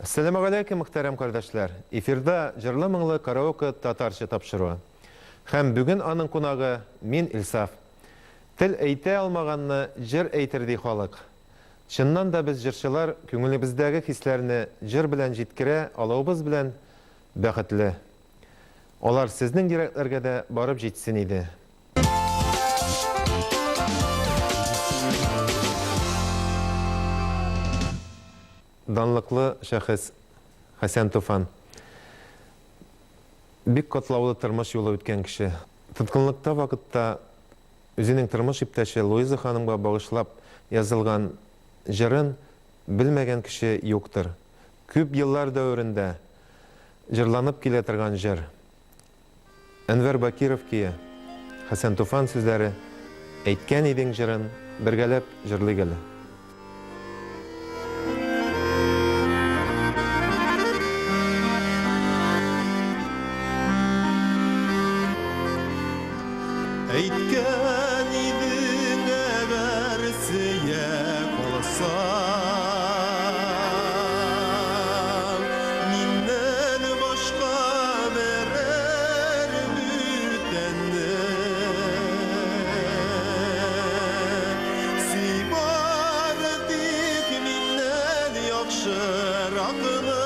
Assalamu alaikum, muhterem kardeşler. Эфирда жырлы мыңлы караоке татарча тапшыруы. Һәм бүген аның кунагы мин Илсаф. Тел әйтә алмаганны җыр әйтер ди халык. Чыннан да без җырчылар күңелебездәге хисләрне җыр белән җиткерә алабыз белән бәхетле. Алар сезнең йөрәкләргә дә барып җитсен иде. Данлыклы шәхес Хәсән Туфан. Бик катлаулы тормыш юлы үткән кеше. Тоткынлыкта вакытта үзенең тормыш иптәше Луиза ханымга багышлап язылган җырын белмәгән кеше юктыр. Күп еллар дәврендә җырланып килә торган җыр. Әнвәр Бакиров кие. Хәсән Туфан сүзләре әйткән идең җырын бергәләп җырлый гелә. Әйткән идең әгәр сөйә калсаң, миннән башка берәр бүтәнне сөй бар тик миннән яхшыракны.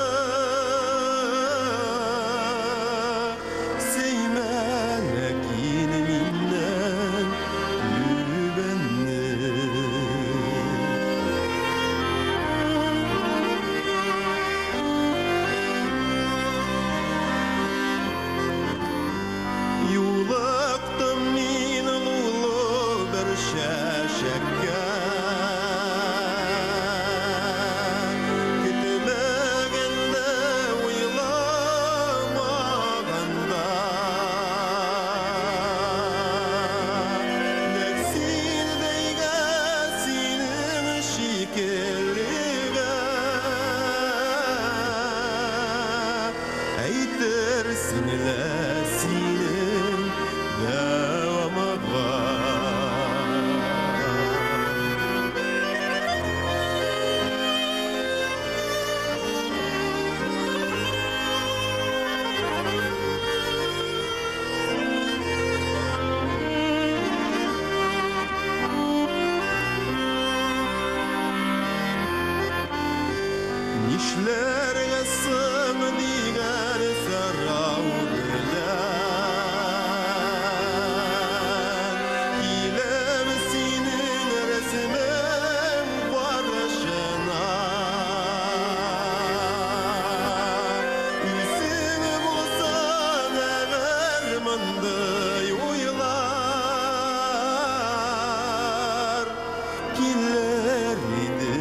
Нишләргә соң дигән сорау белән киләм синең рәсемең каршына. Үзең булсаң әгәр мондый уйлар килер иде.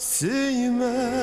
Сөймә